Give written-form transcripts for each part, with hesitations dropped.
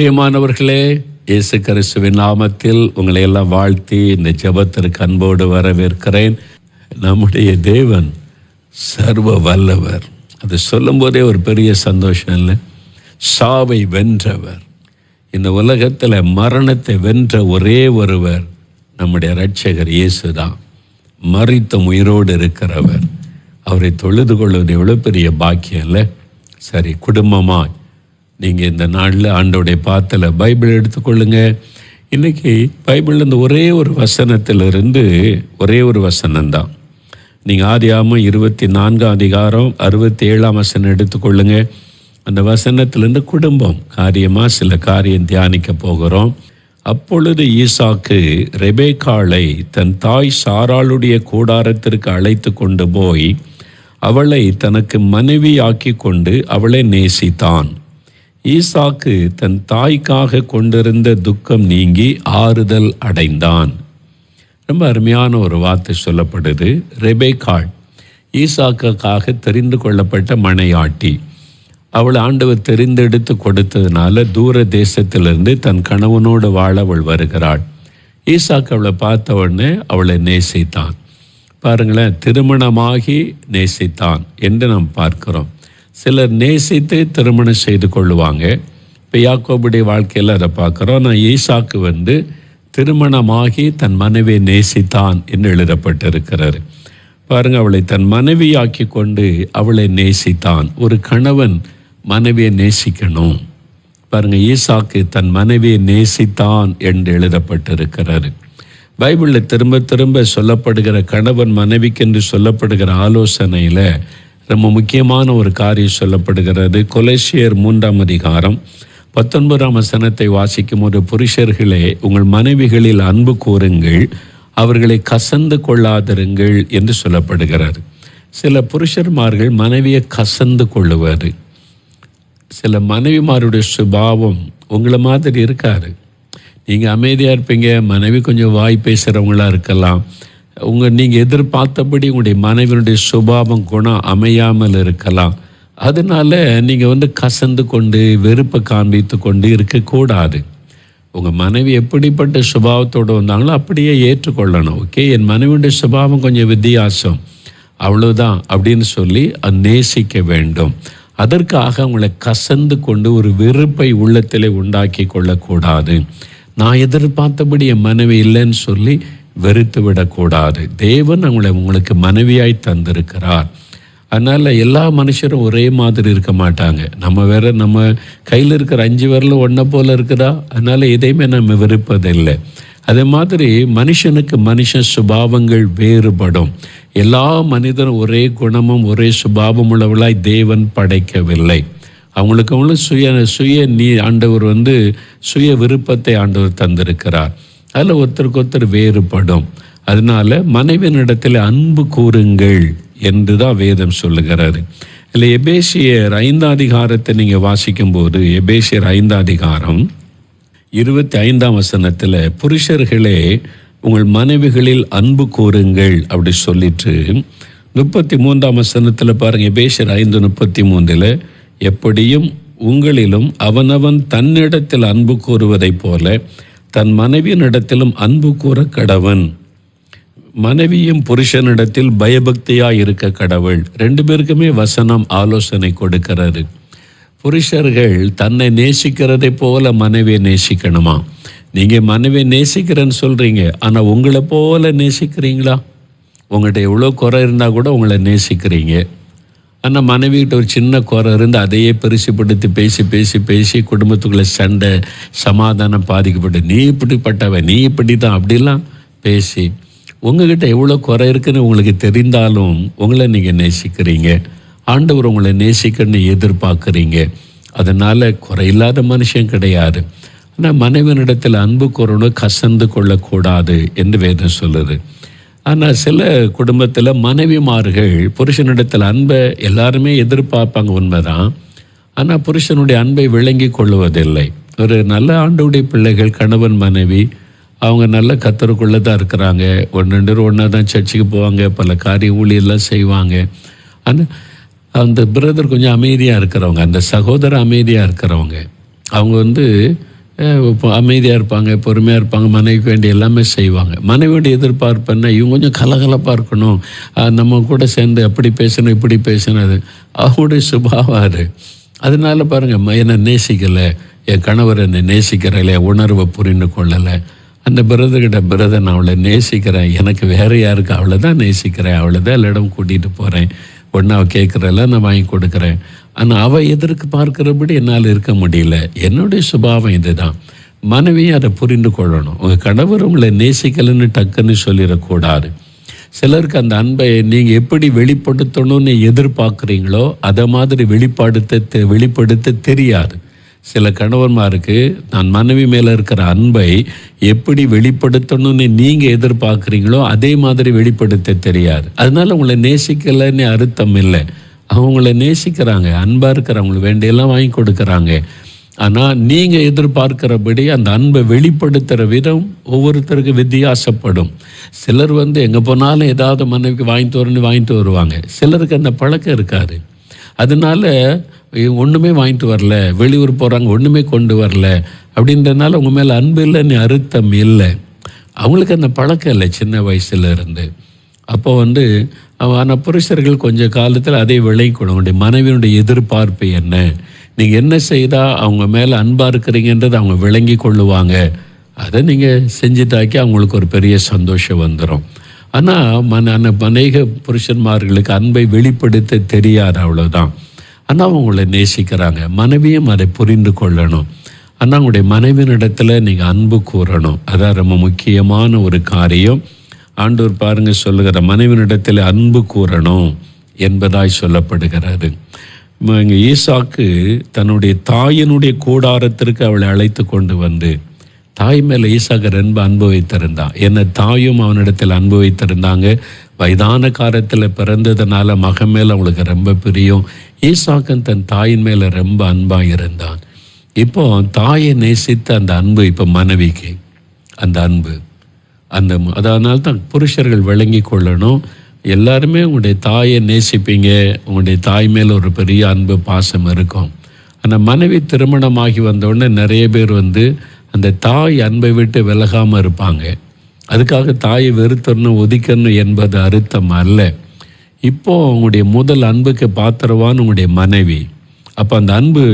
பிரியமானவர்களே, இயேசு கிறிஸ்துவின் நாமத்தில் உங்களை எல்லாம் வாழ்த்தி இந்த ஜெபத்திற்கு அன்போடு வரவேற்கிறேன். நம்முடைய தேவன் சர்வ வல்லவர். அது சொல்லும் போதே ஒரு பெரிய சந்தோஷம் இல்லை? சாவை வென்றவர், இந்த உலகத்தில் மரணத்தை வென்ற ஒரே ஒருவர் நம்முடைய இரட்சகர் இயேசு தான். மரித்த உயிரோடு இருக்கிறவர். அவரை தொழுது கொள்வது எவ்வளோ பெரிய பாக்கியம் இல்லை? சரி, குடும்பமாக நீங்கள் இந்த நாளில் ஆண்டோடைய பாத்தில் பைபிள் எடுத்துக்கொள்ளுங்க. இன்றைக்கி பைபிளில் இந்த ஒரே ஒரு வசனத்திலிருந்து ஒரே ஒரு வசனம்தான். நீங்கள் ஆதியாகமம் 24ஆம் அதிகாரம் 67ஆம் வசனம் எடுத்துக்கொள்ளுங்க. அந்த வசனத்திலிருந்து குடும்பம் காரியமாக சில காரியம் தியானிக்க போகிறோம். அப்பொழுது ஈசாக்கு ரெபேக்காளை தன் தாய் சாராளுடைய கூடாரத்திற்கு அழைத்து கொண்டு போய் அவளை தனக்கு மனைவியாக்கி கொண்டு அவளை நேசித்தான். ஈசாக்கு தன் தாய்க்காக கொண்டிருந்த துக்கம் நீங்கி ஆறுதல் அடைந்தான். ரொம்ப அருமையான ஒரு வார்த்தை சொல்லப்படுது. ரெபேக்காள் ஈசாக்குக்காக தெரிந்து கொள்ளப்பட்ட மனையாட்டி. அவள் ஆண்டவர் தெரிந்தெடுத்து கொடுத்ததுனால தூர தேசத்திலிருந்து தன் கணவனோடு வாழ அவள் வருகிறாள். ஈசாக்கு அவளை பார்த்த உடனே அவளை நேசித்தான். பாருங்களேன், திருமணமாகி நேசித்தான் என்று நாம் பார்க்கிறோம். சிலர் நேசித்து திருமணம் செய்து கொள்ளுவாங்க. இப்போ யாக்கோபுடைய வாழ்க்கையில் அதை பார்க்குறோம். நான் ஈசாக்கு திருமணமாகி தன் மனைவியை நேசித்தான் என்று எழுதப்பட்டிருக்கிறார். பாருங்கள், அவளை தன் மனைவியாக்கி கொண்டு அவளை நேசித்தான். ஒரு கணவன் மனைவியை நேசிக்கணும். பாருங்கள், ஈசாக்கு தன் மனைவியை நேசித்தான் என்று எழுதப்பட்டிருக்கிறார். பைபிளில் திரும்ப திரும்ப சொல்லப்படுகிற கணவன் மனைவிக்கென்று சொல்லப்படுகிற ஆலோசனையில் ரொம்ப முக்கியமான ஒரு காரியம் சொல்லப்படுகிறது. கொலோசியர் 3ஆம் அதிகாரம் 19ஆம் வசனத்தை வாசிக்கும் போது, புருஷர்களே உங்கள் மனைவிகளில் அன்பு கூறுங்கள், அவர்களை கசந்து கொள்ளாதிருங்கள் என்று சொல்லப்படுகிறார். சில புருஷர்மார்கள் மனைவியை கசந்து கொள்ளுவார். சில மனைவிமாருடைய சுபாவம் உங்களை மாதிரி இருக்காது. நீங்கள் அமைதியாக இருப்பீங்க, மனைவி கொஞ்சம் வாய் பேசுகிறவங்களா இருக்கலாம். நீங்கள் எதிர்பார்த்தபடி உங்களுடைய மனைவியுடைய சுபாவம் குணம் அமையாமல் இருக்கலாம். அதனால நீங்கள் கசந்து கொண்டு வெறுப்பை காண்பித்து கொண்டு இருக்கக்கூடாது. உங்கள் மனைவி எப்படிப்பட்ட சுபாவத்தோடு வந்தாங்களோ அப்படியே ஏற்றுக்கொள்ளணும். ஓகே, என் மனைவியுடைய சுபாவம் கொஞ்சம் வித்தியாசம், அவ்வளோதான் அப்படின்னு சொல்லி நேசிக்க வேண்டும். அதற்காக அவங்களை கசந்து கொண்டு ஒரு வெறுப்பை உள்ளத்திலே உண்டாக்கி கொள்ளக்கூடாது. நான் எதிர்பார்த்தபடி என் மனைவி இல்லைன்னு சொல்லி வெறுத்து விடக்கூடாது. தேவன் உங்களுக்கு மனைவியாய் தந்திருக்கிறார். அதனால் எல்லா மனுஷரும் ஒரே மாதிரி இருக்க மாட்டாங்க. நம்ம கையில் இருக்கிற 5 விரலும் ஒன்றை போல் இருக்குதா? அதனால் எதையுமே நம்ம வெறுப்பதில்லை. அதே மாதிரி மனுஷனுக்கு மனுஷன் சுபாவங்கள் வேறுபடும். எல்லா மனிதரும் ஒரே குணமும் ஒரே சுபாவம் உள்ளவர்களாய் தேவன் படைக்கவில்லை. அவங்களுக்கு ஆண்டவர் சுய விருப்பத்தை ஆண்டவர் தந்திருக்கிறார். அதில் ஒருத்தருக்கு ஒருத்தர் வேறுபடும். அதனால மனைவியினிடத்தில் அன்பு கூறுங்கள் என்று தான் வேதம் சொல்லுகிறாரு. இல்லை, எபேசியர் 5ஆம் அதிகாரத்தை நீங்கள் வாசிக்கும்போது, எபேசியர் 5ஆம் அதிகாரம் 25ஆம் வசனத்தில், புருஷர்களே உங்கள் மனைவிகளில் அன்பு கூறுங்கள் அப்படி சொல்லிட்டு 33ஆம் வசனத்தில் பாருங்கள், எபேசியர் 5:33, எப்படியும் உங்களிலும் அவனவன் தன்னிடத்தில் அன்பு கூறுவதைப் போல தன் மனைவியினிடத்திலும் அன்பு கூற கடவன். மனைவியும் புருஷனிடத்தில் பயபக்தியாக இருக்க கடவுள். 2 பேருக்குமே வசனம் ஆலோசனை கொடுக்கிறாரு. புருஷர்கள் தன்னை நேசிக்கிறதை போல மனைவியை நேசிக்கணுமா? நீங்கள் மனைவியை நேசிக்கிறேன்னு சொல்கிறீங்க, ஆனால் உங்களை போல நேசிக்கிறீங்களா? உங்கள்கிட்ட எவ்வளோ குறை இருந்தால் கூட உங்களை நேசிக்கிறீங்க. ஆனால் மனைவிகிட்ட ஒரு சின்ன குறை இருந்து அதையே பெருசுப்படுத்தி பேசி பேசி பேசி குடும்பத்துக்குள்ளே சண்டை, சமாதானம் பாதிக்கப்பட்டு, நீ இப்படிப்பட்டவன், நீ இப்படி தான் அப்படிலாம் பேசி உங்ககிட்ட எவ்வளோ குறை இருக்குன்னு உங்களுக்கு தெரிந்தாலும் உங்களை நீங்கள் நேசிக்கிறீங்க. ஆண்டவர் உங்களை நேசிக்கணும்னு எதிர்பார்க்குறீங்க. அதனால் குறையில்லாத மனுஷன் கிடையாது. ஆனால் மனைவியினிடத்தில் அன்பு கூறணும், கசந்து கொள்ளக்கூடாது என்று வேதம் சொல்லுது. ஆனால் சில குடும்பத்தில் மனைவிமார்கள் புருஷனிடத்தில் அன்பை எல்லாருமே எதிர்பார்ப்பாங்க, உண்மைதான். ஆனால் புருஷனுடைய அன்பை விளங்கி கொள்வதில்லை. ஒரு நல்ல ஆண்டவருடைய பிள்ளைகள், கணவன் மனைவி, அவங்க நல்ல கத்தருக்குள்ளே தான் இருக்கிறாங்க. 1-2 பேர் ஒன்றா தான் சர்ச்சுக்கு போவாங்க, பல காரிய ஊழியெல்லாம் செய்வாங்க. ஆனால் அந்த பிரதர் கொஞ்சம் அமைதியாக இருக்கிறவங்க, அந்த சகோதரர் அமைதியாக இருக்கிறவங்க, அவங்க இப்போ அமைதியாக இருப்பாங்க, பொறுமையாக இருப்பாங்க, மனைவிக்கு வேண்டிய எல்லாமே செய்வாங்க. மனைவியோட எதிர்பார்ப்பு என்ன, இவங்க கொஞ்சம் கலகலப்பாக இருக்கணும், நம்ம கூட சேர்ந்து அப்படி பேசணும் இப்படி பேசணும். அது அவங்களுடைய சுபாவம் அது. அதனால பாருங்கள், என்னை நேசிக்கலை, என் கணவர் என்னை நேசிக்கிறல, உணர்வை புரிந்து கொள்ளலை. அந்த பிரதர் நான் அவளை நேசிக்கிறேன், எனக்கு வேறு யாருக்கு, அவளை தான் நேசிக்கிறேன், அவளை தான் எல்லா இடம் கூட்டிகிட்டு போகிறேன், ஒன்று அவள் கேட்குறல நான் வாங்கி கொடுக்குறேன். ஆனால் அவள் எதற்கு பார்க்குறபடி என்னால் இருக்க முடியல. என்னுடைய சுபாவம் இது தான். மனைவியும் அதை புரிந்து கொள்ளணும். உங்கள் கணவர் உங்களை நேசிக்கலைன்னு டக்குன்னு சொல்லிடக்கூடாது. சிலருக்கு அந்த அன்பை நீங்கள் எப்படி வெளிப்படுத்தணும்னு எதிர்பார்க்குறீங்களோ அதை மாதிரி வெளிப்படுத்த தெரியாது. சில கணவன்மாருக்கு நான் மனைவி மேலே இருக்கிற அன்பை எப்படி வெளிப்படுத்தணும்னு நீங்கள் எதிர்பார்க்குறீங்களோ அதே மாதிரி வெளிப்படுத்த தெரியாது. அதனால உங்களை நேசிக்கலைன்னு அர்த்தம் இல்லை. அவங்கள நேசிக்கிறாங்க, அன்பாக இருக்கிறவங்களுக்கு வேண்டியெல்லாம் வாங்கி கொடுக்குறாங்க. ஆனால் நீங்கள் எதிர்பார்க்கிறபடி அந்த அன்பை வெளிப்படுத்துகிற விதம் ஒவ்வொருத்தருக்கு வித்தியாசப்படும். சிலர் எங்கே போனாலும் ஏதாவது மனைவிக்கு வாங்கிட்டு வருவாங்க. சிலருக்கு அந்த பழக்கம் இருக்காது. அதனால ஒன்றுமே வாங்கிட்டு வரல, வெளியூர் போகிறாங்க ஒன்றுமே கொண்டு வரல அப்படின்றதுனால உங்கள் மேலே அன்பு இல்லைன்னு அர்த்தம் இல்லை. அவங்களுக்கு அந்த பழக்கம் இல்லை சின்ன வயசுல இருந்து. அப்போ ஆனால் புருஷர்கள் கொஞ்சம் காலத்தில் அதே விளைக்கணும். உங்களுடைய மனைவியினுடைய எதிர்பார்ப்பு என்ன, நீங்கள் என்ன செய்தால் அவங்க மேலே அன்பாக இருக்கிறீங்கன்றது அவங்க விளங்கி கொள்ளுவாங்க. அதை நீங்கள் செஞ்சுட்டாக்கி அவங்களுக்கு ஒரு பெரிய சந்தோஷம் வந்துடும். ஆனால் அநேக புருஷன்மார்களுக்கு அன்பை வெளிப்படுத்த தெரியாது, அவ்வளோதான். ஆனால் அவங்கள நேசிக்கிறாங்க, மனைவியும் அதை புரிந்து கொள்ளணும். ஆனால் அவங்களுடைய மனைவியினிடத்தில் நீங்கள் அன்பு கூறணும். அதான் ரொம்ப முக்கியமான ஒரு காரியம். ஆண்டவர் பாருங்க சொல்லுகிற மனைவியினிடத்தில் அன்பு கூறணும் என்பதாய் சொல்லப்படுகிறது. இங்கே ஈசாக்கு தன்னுடைய தாயினுடைய கூடாரத்திற்கு அவளை அழைத்து கொண்டு தாய் மேலே ஈசாக்கு ரொம்ப அன்பு வைத்திருந்தான். என்ன தாயும் அவனிடத்தில் அன்பு வைத்திருந்தாங்க. வயதான காலத்தில் பிறந்ததுனால மகன் மேலே அவளுக்கு ரொம்ப பிரியம். ஈசாக்கன் தன் தாயின் மேலே ரொம்ப அன்பாக இருந்தான். இப்போ தாயை நேசித்த அந்த அன்பு இப்போ மனைவிக்கு அந்த அன்பு அதனால தான் புருஷர்கள் விளங்கி கொள்ளணும். எல்லாருமே உங்களுடைய தாயை நேசிப்பீங்க, உங்களுடைய தாய் மேலே ஒரு பெரிய அன்பு பாசம் இருக்கும். ஆனால் மனைவி திருமணமாகி வந்தோடனே நிறைய பேர் அந்த தாய் அன்பை விட்டு விலகாமல் இருப்பாங்க. அதுக்காக தாயை வெறுத்தரணும் ஒதுக்கணும் என்பது அர்த்தம் அல்ல. இப்போது உங்களுடைய முதல் அன்புக்கு பாத்திரவான் உங்களுடைய மனைவி. அப்போ அந்த அன்பு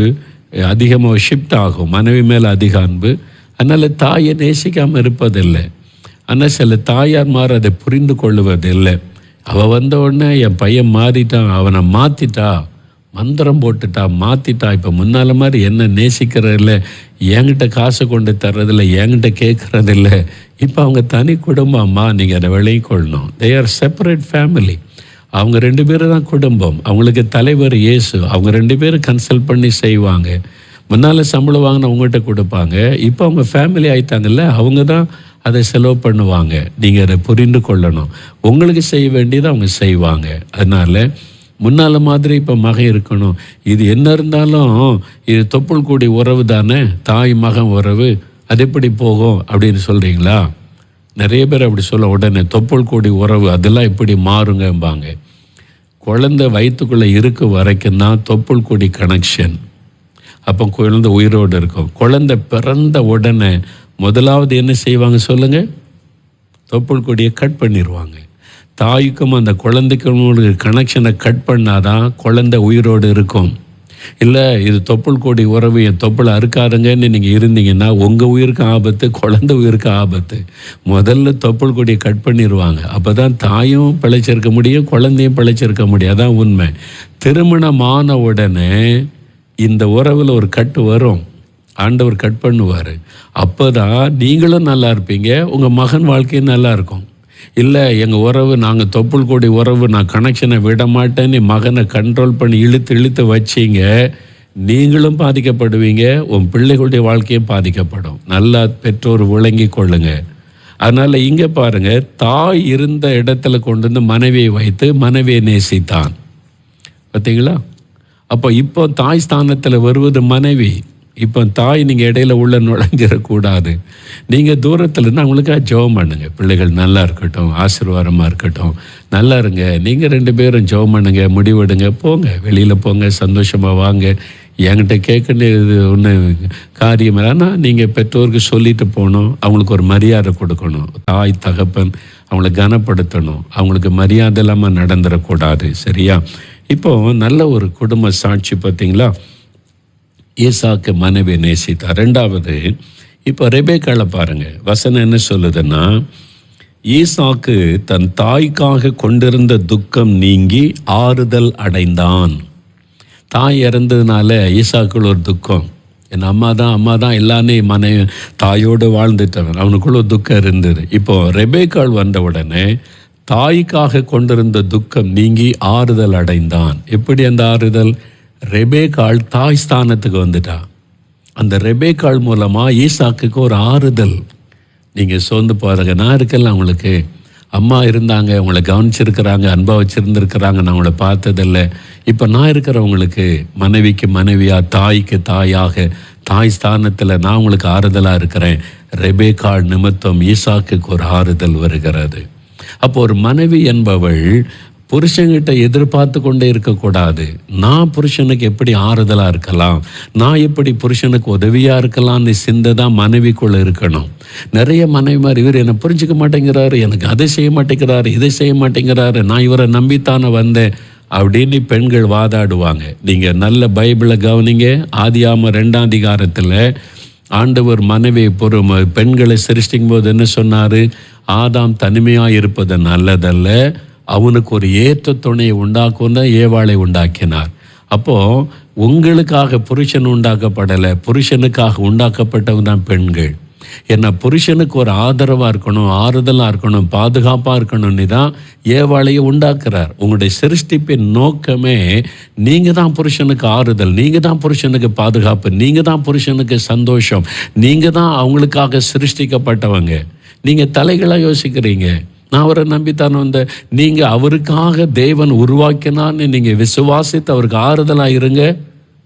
அதிகமாக ஷிஃப்ட் ஆகும், மனைவி மேலே அதிக அன்பு. அதனால் தாயை நேசிக்காமல் இருப்பதில்லை. ஆனால் சில தாயார்மார் அதை புரிந்து கொள்ளுவதில்லை. அவள் வந்த உடனே என் பையன் மாறிட்டான், அவனை மாற்றிட்டா, மந்திரம் போட்டுட்டா, மாற்றிட்டா, இப்போ முன்னால் மாதிரி என்ன நேசிக்கிறதில்ல, என்கிட்ட காசு கொண்டு தர்றதில்லை, என்கிட்ட கேட்குறதில்ல. இப்போ அவங்க தனி குடும்பம்மா, நீங்கள் அதை விளங்கி கொள்ளணும். They are separate family. அவங்க 2 பேரும் தான் குடும்பம். அவங்களுக்கு தலைவர் இயேசு. அவங்க 2 பேரும் கன்சல்ட் பண்ணி செய்வாங்க. முன்னால் சம்பளம் வாங்கின உங்கள்கிட்ட கொடுப்பாங்க. இப்போ அவங்க ஃபேமிலி ஆயிட்டாங்கல்ல, அவங்க தான் அதை செலவு பண்ணுவாங்க. நீங்கள் அதை புரிந்து கொள்ளணும். உங்களுக்கு செய்ய வேண்டியதை அவங்க செய்வாங்க. அதனால் முன்னால் மாதிரி இப்போ மகன் இருக்கணும். இது என்ன இருந்தாலும் இது தொப்புள் கூடி உறவு தானே, தாய் மகன் உறவு, அது எப்படி போகும் அப்படின்னு சொல்கிறீங்களா? நிறைய பேர் அப்படி சொல்ல உடனே தொப்புள் கூடி உறவு அதெல்லாம் எப்படி மாறுங்கம்பாங்க. குழந்தை வயிற்றுக்குள்ளே இருக்க வரைக்கும் தான் தொப்புள் கூடி கனெக்ஷன். அப்போ குழந்தை உயிரோடு இருக்கும். குழந்தை பிறந்த உடனே முதலாவது என்ன செய்வாங்க சொல்லுங்கள்? தொப்புள் கொடியை கட் பண்ணிடுவாங்க. தாய்க்கும் அந்த குழந்தைக்கும் கனெக்ஷனை கட் பண்ணாதான் குழந்தை உயிரோடு இருக்கும். இல்லை இது தொப்புள் கொடி உறவு, என் தொப்புளை அறுக்காதுங்கன்னு நீங்கள் இருந்தீங்கன்னா உங்கள் உயிருக்கு ஆபத்து, குழந்தை உயிருக்கு ஆபத்து. முதல்ல தொப்புள் கொடியை கட் பண்ணிடுவாங்க. அப்போ தான் தாயும் பிழைச்சிருக்க முடியும், குழந்தையும் பிழைச்சிருக்க முடியும். அதான் உண்மை. திருமணமான உடனே இந்த உறவில் ஒரு கட்டு வரும், ஆண்டவர் கட் பண்ணுவார். அப்போ தான் நீங்களும் நல்லா இருப்பீங்க, உங்கள் மகன் வாழ்க்கையும் நல்லா இருக்கும். இல்லை எங்கள் உறவு, நாங்கள் தொப்புள் கொடி உறவு, நான் கனெக்ஷனை விட மாட்டேன்னு மகனை கண்ட்ரோல் பண்ணி இழுத்து வச்சிங்க, நீங்களும் பாதிக்கப்படுவீங்க, உன் பிள்ளைகளுடைய வாழ்க்கையும் பாதிக்கப்படும். நல்லா பெற்றோர் விளங்கி கொள்ளுங்க. அதனால் இங்கே பாருங்கள், தாய் இருந்த இடத்துல கொண்டு வந்து மனைவியை வைத்து மனைவியை நேசித்தான். பார்த்தீங்களா? அப்போ இப்போ தாய் ஸ்தானத்தில் வருவது மனைவி. இப்போ தாய் நீங்கள் இடையில உள்ள நுழைஞ்சிடக்கூடாது. நீங்கள் தூரத்தில் இருந்து அவங்களுக்காக ஜெபம் பண்ணுங்க. பிள்ளைகள் நல்லா இருக்கட்டும், ஆசீர்வாதமாக இருக்கட்டும், நல்லா இருங்க. நீங்கள் 2 பேரும் ஜெபம் பண்ணுங்க, முடிவெடுங்க, போங்க, வெளியில் போங்க, சந்தோஷமாக வாங்க. என்கிட்ட கேட்கறது ஒன்று காரியம் இல்லைன்னா நீங்கள் பெற்றோருக்கு சொல்லிட்டு போகணும். அவங்களுக்கு ஒரு மரியாதை கொடுக்கணும். தாய் தகப்பன் அவங்கள கனப்படுத்தணும். அவங்களுக்கு மரியாதை இல்லாமல் நடந்துடக்கூடாது. சரியா? இப்போது நல்ல ஒரு குடும்ப சாட்சி பார்த்தீங்களா? ஈசாக்கு மனைவி நேசித்தார். ரெண்டாவது, இப்போ ரெபேக்காளை பாருங்கள். வசனம் என்ன சொல்லுதுன்னா, ஈசாக்கு தன் தாய்க்காக கொண்டிருந்த துக்கம் நீங்கி ஆறுதல் அடைந்தான். தாய் இறந்ததுனால ஈசாக்குள்ள ஒரு துக்கம். என் அம்மா தான் எல்லாமே தாயோடு வாழ்ந்துட்டவன். அவனுக்குள்ள ஒரு துக்கம் இருந்தது. இப்போது ரெபேக்காள் வந்த உடனே தாய்க்காக கொண்டிருந்த துக்கம் நீங்கி ஆறுதல் அடைந்தான். எப்படி அந்த ஆறுதல்? ரெபேக்காள் தாய் ஸ்தானத்துக்கு வந்துட்டா. அந்த ரெபேக்காள் மூலமாக ஈசாக்குக்கு ஒரு ஆறுதல். நீங்கள் சோர்ந்து போகிறங்க, நான் இருக்கல, அவங்களுக்கு அம்மா இருந்தாங்க, அவங்கள கவனிச்சிருக்கிறாங்க, அன்பாக வச்சுருந்துருக்கிறாங்க, நான் அவங்கள பார்த்ததில்லை. இப்போ நான் இருக்கிறவங்களுக்கு மனைவிக்கு மனைவியாக, தாய்க்கு தாயாக, தாய் ஸ்தானத்தில் நான் உங்களுக்கு ஆறுதலாக இருக்கிறேன். ரெபேக்காள் நிமித்தம் ஈசாக்குக்கு ஒரு ஆறுதல் வருகிறது. அப்போ ஒரு மனைவி என்பவள் புருஷன்கிட்ட எதிர்பார்த்து கொண்டே இருக்கக்கூடாது. நான் புருஷனுக்கு எப்படி ஆறுதலாக இருக்கலாம், நான் எப்படி புருஷனுக்கு உதவியாக இருக்கலாம்னு சிந்தை தான் மனைவிக்குள்ளே இருக்கணும். நிறைய மனைவிமார், இவர் என்னை புரிஞ்சிக்க மாட்டேங்கிறாரு, எனக்கு அதை செய்ய மாட்டேங்கிறாரு, இதை செய்ய மாட்டேங்கிறாரு, நான் இவரை நம்பித்தானே வந்தேன் அப்படின்னு பெண்கள் வாதாடுவாங்க. நீங்கள் நல்ல பைபிளை கவனிங்க. ஆதியாகமம் 2ஆம் அதிகாரத்தில் ஆண்டவர் மனைவியை பெண்களை சிருஷ்டிக்கும் போது என்ன சொன்னார்? ஆதாம் தனிமையாக இருப்பது நல்லதல்ல, அவனுக்கு ஒரு ஏற்ற துணையை உண்டாக்குன்னு ஏவாளை உண்டாக்கினார். அப்போது உங்களுக்காக புருஷன் உண்டாக்கப்படலை, புருஷனுக்காக உண்டாக்கப்பட்டவங்க தான் பெண்கள். ஏன்னா புருஷனுக்கு ஒரு ஆதரவாக இருக்கணும், ஆறுதலாக இருக்கணும், பாதுகாப்பாக இருக்கணும்னு தான் ஏவாளையை உண்டாக்குறார். உங்களுடைய சிருஷ்டிப்பின் நோக்கமே நீங்கள் தான் புருஷனுக்கு ஆறுதல், நீங்கள் தான் புருஷனுக்கு பாதுகாப்பு, நீங்கள் தான் புருஷனுக்கு சந்தோஷம், நீங்கள் தான் அவங்களுக்காக சிருஷ்டிக்கப்பட்டவங்க. நீங்கள் தலைகளாக யோசிக்கிறீங்க, நான் அவரை நம்பித்தான் வந்த. நீங்கள் அவருக்காக தேவன் உருவாக்கினான்னு நீங்கள் விசுவாசித்து அவருக்கு ஆறுதலாக இருங்க.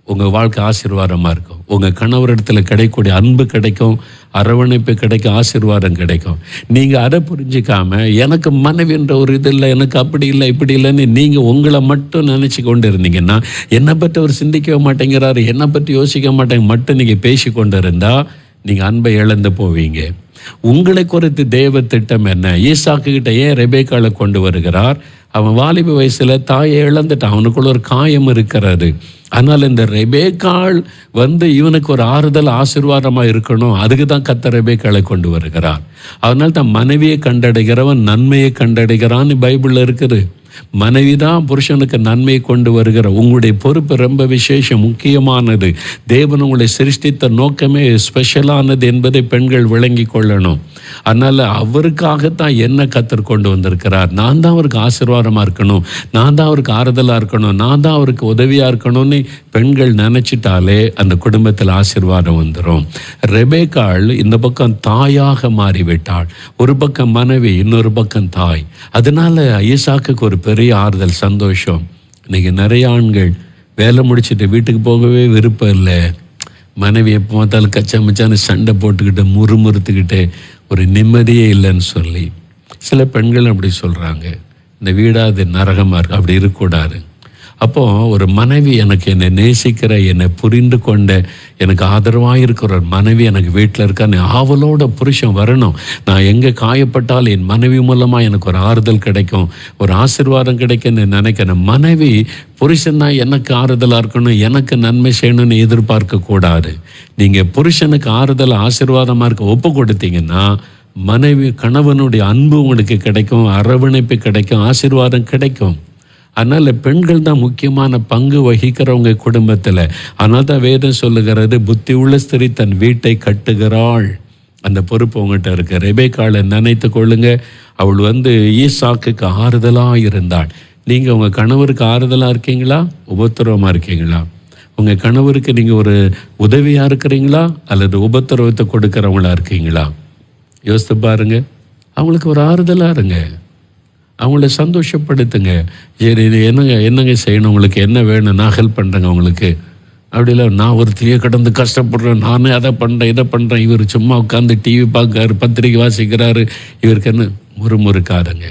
உங்கள் வாழ்க்கை ஆசீர்வாதமாக இருக்கும். உங்கள் கணவரிடத்தில் கிடைக்கக்கூடிய அன்பு கிடைக்கும், அரவணைப்பு கிடைக்கும், ஆசீர்வாதம் கிடைக்கும். நீங்கள் அதை புரிஞ்சிக்காமல் எனக்கு மனைவின்ற ஒரு இது இல்லை, எனக்கு அப்படி இல்லை இப்படி இல்லைன்னு நீங்கள் உங்களை மட்டும் நினச்சி கொண்டு இருந்தீங்கன்னா, என்னை பற்றி அவர் சிந்திக்க மாட்டேங்கிறாரு, என்னை பற்றி யோசிக்க மாட்டேங்க மட்டும் நீங்கள் பேசி கொண்டு இருந்தால் நீங்கள் அன்பை இழந்து போவீங்க. உங்களை குறித்து தேவ திட்டம் என்ன? ஈசாக்கு கிட்ட ஏன் ரெபேக்காளை கொண்டு வருகிறார்? அவன் வாலிப வயசுல தாயை இழந்துட்டான், அவனுக்குள்ள ஒரு காயம் இருக்கிறது. ஆனால் இந்த ரெபேக்காள் இவனுக்கு ஒரு ஆறுதல் ஆசீர்வாதமாக இருக்கணும், அதுக்கு தான் கர்த்தர் ரெபேக்காளை கொண்டு வருகிறார். அதனால தான் மனைவியை கண்டடைகிறவன் நன்மையை கண்டடைகிறான்னு பைபிளில் இருக்குது. மனைவி தான் புருஷனுக்கு நன்மையை கொண்டு வருகிற. உங்களுடைய பொறுப்பு ரொம்ப விசேஷம், முக்கியமானது. தேவன் உங்களை சிருஷ்டித்த நோக்கமே ஸ்பெஷலானது என்பதை பெண்கள் விளங்கி கொள்ளணும். அதனால் அவருக்காகத்தான் என்ன கர்த்தர் கொண்டு வந்திருக்கிறார். நான் தான் அவருக்கு ஆசீர்வாதமாக இருக்கணும், நான் தான் அவருக்கு ஆறுதலாக இருக்கணும், நான் தான் அவருக்கு உதவியாக இருக்கணும்னு பெண்கள் நினச்சிட்டாலே அந்த குடும்பத்தில் ஆசீர்வாதம் வந்துடும். ரெபேக்காள் இந்த பக்கம் தாயாக மாறிவிட்டாள், ஒரு பக்கம் மனைவி, இன்னொரு பக்கம் தாய். அதனால ஈசாக்குக்கு ஒரு பெரிய ஆறுதல், சந்தோஷம். இன்றைக்கி நிறைய ஆண்கள் வேலை முடிச்சுட்டு வீட்டுக்கு போகவே விருப்பம் இல்லை. மனைவி எப்போ பார்த்தாலும் கச்சாமச்சான்னு சண்டை போட்டுக்கிட்டு முறுமுறுத்துக்கிட்டு ஒரு நிம்மதியே இல்லைன்னு சொல்லி சில பெண்கள் அப்படி சொல்கிறாங்க. இந்த வீடாது நரகமாக இருக்கு, அப்படி இருக்கக்கூடாது. அப்போது ஒரு மனைவி எனக்கு என்னை நேசிக்கிற, என்னை புரிந்து கொண்ட, எனக்கு ஆதரவாக இருக்கிற ஒரு மனைவி எனக்கு வீட்டில் இருக்கான்னு ஆவலோட புருஷன் வரணும். நான் எங்கே காயப்பட்டால் என் மனைவி மூலமாக எனக்கு ஒரு ஆறுதல் கிடைக்கும், ஒரு ஆசீர்வாதம் கிடைக்குன்னு நினைக்கிறேன். மனைவி புருஷன் தான் எனக்கு ஆறுதலாக இருக்கணும், எனக்கு நன்மை செய்யணும்னு எதிர்பார்க்கக்கூடாது. நீங்கள் புருஷனுக்கு ஆறுதல் ஆசீர்வாதமாக இருக்க ஒப்பு கொடுத்தீங்கன்னா மனைவி கணவனுடைய அன்பு உங்களுக்கு கிடைக்கும், அரவணைப்பு கிடைக்கும், ஆசீர்வாதம் கிடைக்கும். அதனால் பெண்கள் தான் முக்கியமான பங்கு வகிக்கிறவங்க குடும்பத்தில். அதனால தான் வேதம் சொல்லுகிறது, புத்தி உள்ள ஸ்திரீ தன் வீட்டை கட்டுகிறாள். அந்த பொறுப்பு உங்கள்கிட்ட இருக்கு. ரெபேக்காளை நினைத்து கொள்ளுங்க. அவள் ஈசாக்குக்கு ஆறுதலாக இருந்தாள். நீங்கள் உங்கள் கணவருக்கு ஆறுதலாக இருக்கீங்களா, உபத்திரவமாக இருக்கீங்களா? உங்கள் கணவருக்கு நீங்கள் ஒரு உதவியாக இருக்கிறீங்களா அல்லது உபத்திரவத்தை கொடுக்குறவங்களா இருக்கீங்களா? யோசித்து பாருங்க. அவங்களுக்கு ஒரு ஆறுதலாக இருங்க, அவங்கள சந்தோஷப்படுத்துங்க. சரி, இது என்னங்க செய்யணும், உங்களுக்கு என்ன வேணும், நான் ஹெல்ப் பண்ணுறேங்க உங்களுக்கு. அப்படி இல்லை, நான் ஒருத்தையே கடந்து கஷ்டப்படுறேன், நானே அதை பண்ணுறேன் இதை பண்ணுறேன், இவர் சும்மா உட்காந்து டிவி பார்க்காரு, பத்திரிக்கை வாசிக்கிறாரு, இவருக்கு என்ன முறுமுறுக்காருங்க.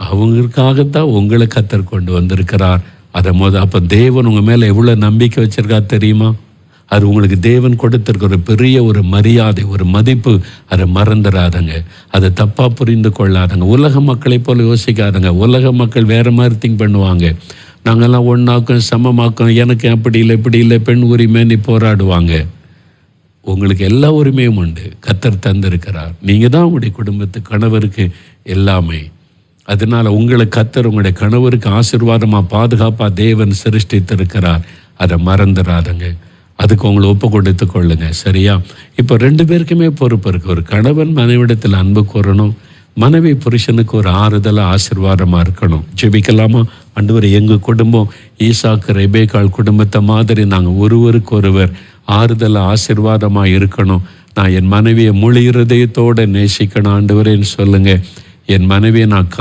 அவங்களுக்காகத்தான் உங்களை கர்த்தர் கொண்டு வந்திருக்கிறார். அப்போ தேவன் உங்கள் மேலே எவ்வளோ நம்பிக்கை வச்சிருக்கா தெரியுமா? அது உங்களுக்கு தேவன் கொடுத்திருக்க ஒரு பெரிய ஒரு மரியாதை, ஒரு மதிப்பு. அதை மறந்துடாதங்க, அதை தப்பாக புரிந்து கொள்ளாதங்க. உலக மக்களை போல யோசிக்காதங்க. உலக மக்கள் வேறு மாதிரி திங்க் பண்ணுவாங்க. நாங்கள்லாம் ஒன்றாக்கும் சமமாக்கும், எனக்கு அப்படி இல்லை இப்படி இல்லை, பெண் உரிமைன்னு போராடுவாங்க. உங்களுக்கு எல்லா உரிமையும் உண்டு, கர்த்தர் தந்திருக்கிறார். நீங்கள் தான் உங்களுடைய குடும்பத்து கணவருக்கு எல்லாமே. அதனால் உங்களை கர்த்தர் உங்களுடைய கணவருக்கு ஆசீர்வாதமாக பாதுகாப்பாக தேவன் சிருஷ்டித்திருக்கிறார். அதை மறந்துடாதங்க. அதுக்கு உங்களை ஒப்பு கொடுத்து கொள்ளுங்க, சரியா? இப்போ 2 பேருக்குமே பொறுப்பு இருக்குது. ஒரு கணவன் மனைவிடத்தில் அன்பு கூறணும், மனைவி புருஷனுக்கு ஒரு ஆறுதலாக ஆசீர்வாதமாக இருக்கணும். ஜெபிக்கலாமா? ஆண்டவரே, எங்கள் குடும்பம் ஈசாக்கு ரெபேக்காள் குடும்பத்தை மாதிரி நாங்கள் ஒருவருக்கு ஒருவர் ஆறுதலாக ஆசீர்வாதமாக இருக்கணும். நான் என் மனைவியை முழு இருதயத்தோடு நேசிக்கணும் ஆண்டவரேன்னு சொல்லுங்கள். என் மனைவியை நான்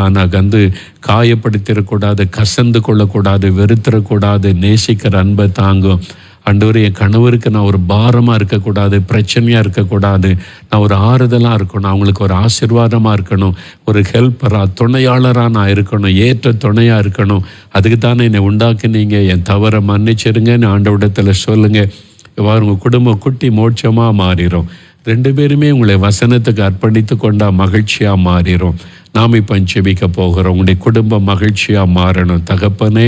காயப்படுத்திடக்கூடாது, கசந்து கொள்ளக்கூடாது, வெறுத்துடக்கூடாது. நேசிக்கிற அன்பை தாங்கும் ஆண்டவரே. என் கணவருக்கு நான் ஒரு பாரமாக இருக்கக்கூடாது, பிரச்சனையாக இருக்கக்கூடாது. நான் ஒரு ஆறுதலாக இருக்கணும், அவங்களுக்கு ஒரு ஆசீர்வாதமாக இருக்கணும், ஒரு ஹெல்ப்பராக துணையாளராக நான் இருக்கணும், ஏற்ற துணையாக இருக்கணும். அதுக்கு தானே என்னை உண்டாக்குனீங்க. என் தவறை மன்னிச்சிருங்கன்னு ஆண்டவரிடத்தில் சொல்லுங்கள். உங்கள் குடும்பம் குட்டி மோட்சமாக மாறிடும். 2 பேருமே உங்களை வசனத்துக்கு அர்ப்பணித்து கொண்டா மகிழ்ச்சியாக மாறிடும். நாம் இப்போ ஜெபிக்க போகிறோம். உங்களுடைய குடும்பம் மகிழ்ச்சியாக மாறணும். தகப்பனே,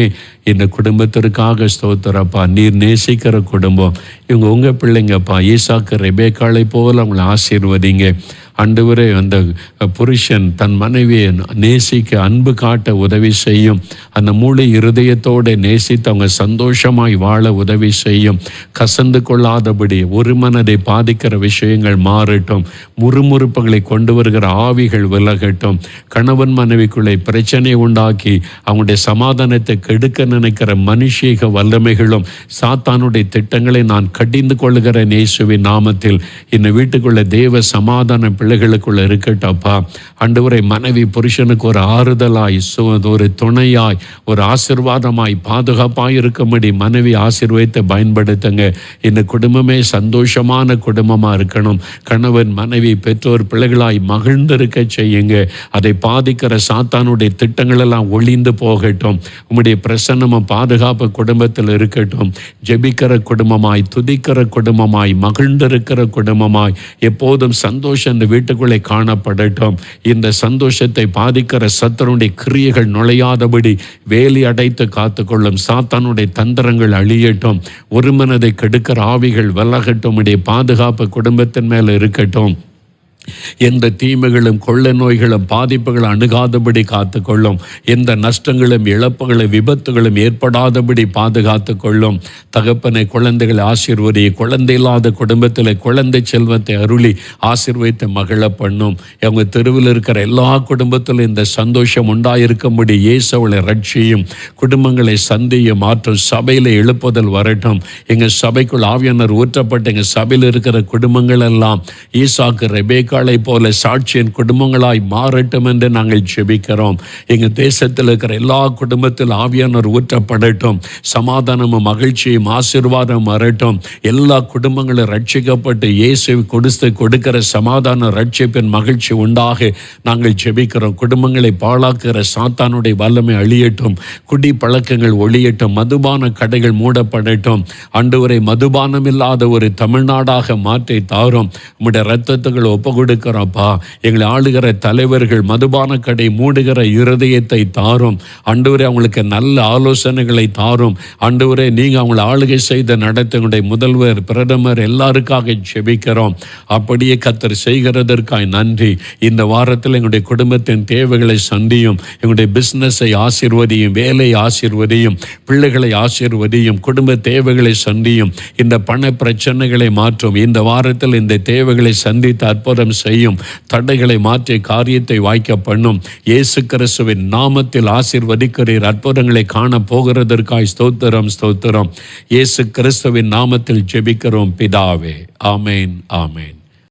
இந்த குடும்பத்திற்காக ஸ்தோத்திரப்பா. நீர் நேசிக்கிற குடும்பம் இவங்க உங்கள் பிள்ளைங்கப்பா. ஈசாக்கு ரெபேக்காளை போல் அவங்களை ஆசீர்வதிங்க ஆண்டவரே. அந்த புருஷன் தன் மனைவியை நேசிக்க அன்பு காட்ட உதவி செய்யும். அந்த முழு இருதயத்தோடு நேசித்து அவங்க சந்தோஷமாய் வாழ உதவி செய்யும். கசந்து கொள்ளாதபடி ஒரு மனதை பாதிக்கிற விஷயங்கள் மாறட்டும். முறுமுறுப்புகளை கொண்டு வருகிற ஆவிகள் விலகட்டும். கணவன் மனைவிக்குள்ளே பிரச்சனை உண்டாக்கி அவங்களுடைய சமாதானத்தை கெடுக்க நினைக்கிற மனுஷீக வல்லமைகளும் சாத்தானுடைய திட்டங்களை நான் கடிந்து கொள்ளுகிற இயேசுவின் நாமத்தில் இந்த வீட்டுக்குள்ள தேவ சமாதான பிள்ளைகளுக்குள்ள இருக்கட்டப்பா. ஆண்டவரே, மனைவி புருஷனுக்கு ஒரு ஆறுதலாய், ஒரு துணையாய், ஒரு ஆசீர்வாதமாய், பாதுகாப்பாய் இருக்கும்படி மனைவி ஆசீர்வாதத்தை பயன்படுத்துங்க. இந்த குடும்பமே சந்தோஷமான குடும்பமாக இருக்கணும். கணவன் மனைவி பெற்றோர் பிள்ளைகளாய் மகிழ்ந்திருக்க செய்யுங்க. அதை பாதிக்கிற சாத்தானுடைய திட்டங்கள் எல்லாம் ஒளிந்து போகட்டும். உம்முடைய பிரசன்னமும் பாதுகாப்பு குடும்பத்தில் இருக்கட்டும். ஜெபிக்கிற குடும்பமாய், துதிக்கிற குடும்பமாய், மகிழ்ந்திருக்கிற குடும்பமாய், எப்போதும் சந்தோஷம் இந்த வீட்டுக்குள்ளே காணப்படட்டும். இந்த சந்தோஷத்தை பாதிக்கிற சத்துருடைய கிரியைகள் நுழையாதபடி வேலி அடைத்து காத்துக்கொள்ளும். சாத்தானுடைய தந்திரங்கள் அழியட்டும். ஒரு மனதை கெடுக்கிற ஆவிகள் விலகட்டும். உடைய பாதுகாப்பு குடும்பத்தின் மேல இருக்கட்டும். எந்த தீமைகளும் கொள்ளை நோய்களும் பாதிப்புகளும் அணுகாதபடி காத்துக்கொள்ளும். எந்த நஷ்டங்களும் இழப்புகளும் விபத்துகளும் ஏற்படாதபடி பாதுகாத்து கொள்ளும். தகப்பனை, குழந்தைகளை ஆசீர்வதி. குழந்தை இல்லாத குடும்பத்தில் குழந்தை செல்வத்தை அருளி ஆசீர்வதித்து மகிழ பண்ணும். அவங்க தெருவில் இருக்கிற எல்லா குடும்பத்திலும் இந்த சந்தோஷம் உண்டாயிருக்கும்படி இயேசுவை ரட்சியும். குடும்பங்களை சந்தியும் மாற்றும். சபையில் எழுப்புதல் வரட்டும். எங்கள் சபைக்குள் ஆவியானவர் ஊற்றப்பட்ட எங்கள் சபையில் இருக்கிற குடும்பங்கள் எல்லாம் ஈசாக்கு ரெபேக்காளை போல சாட்சியின் குடும்பங்களாய் மாறட்டும் என்று நாங்கள் ஜெபிக்கிறோம். எங்கள் தேசத்தில் இருக்கிற எல்லா குடும்பத்தில் ஆவியானவர் ஊற்றப்படட்டும். சமாதானமும் மகிழ்ச்சியும் ஆசீர்வாதம் வரட்டும். எல்லா குடும்பங்களும் ரட்சிக்கப்பட்டு இயேசு கொடுக்கிற சமாதான ரட்சிப்பின் மகிழ்ச்சி உண்டாக நாங்கள் ஜெபிக்கிறோம். குடும்பங்களை பாழாக்குகிற சாத்தானுடைய வல்லமை அழியட்டும். குடி பழக்கங்கள் ஒழியட்டும். மதுபான கடைகள் மூடப்படட்டும். ஆண்டவரை, மதுபானம் இல்லாத ஒரு தமிழ்நாடாக மாற்றி தாரும். உம்முடைய இரத்தத்துகள் ஒப்பு கொடுக்கிறோம்ப்பா. எங்களை ஆளுகிற தலைவர்கள் மதுபான கடை மூடுகிற இருதயத்தை தாரும். ஆண்டவரே, அவங்களுக்கு நல்ல ஆலோசனைகளை தாரும். ஆண்டவரே, நீங்க அவங்களை ஆளுகை செய்த நடத்துடைய முதல்வர், பிரதமர் எல்லாருக்காக ஜெபிக்கிறோம். அப்படியே கர்த்தர் செய்கிறதற்காய் நன்றி. இந்த வாரத்தில் எங்களுடைய குடும்பத்தின் தேவைகளை சந்தியும். எங்களுடைய பிசினஸை ஆசீர்வதியும், வேலை ஆசீர்வதியும், பிள்ளைகளை ஆசீர்வதியும், குடும்ப தேவைகளை சந்தியும். இந்த பண பிரச்சனைகளை மாற்றும். இந்த வாரத்தில் இந்த தேவைகளை சந்தித்து அற்புதம் செய்யும். தடைகளை மாற்றி காரியத்தை வாய்க்க பண்ணும். இயேசு கிறிஸ்துவின் நாமத்தில் ஆசீர்வதிக்கிறீர். அற்புதங்களை காண போகிறதற்காய் ஸ்தோத்திரம், ஸ்தோத்திரம். இயேசு கிறிஸ்துவின் நாமத்தில் ஜெபிக்கிறோம் பிதாவே. ஆமேன், ஆமேன்.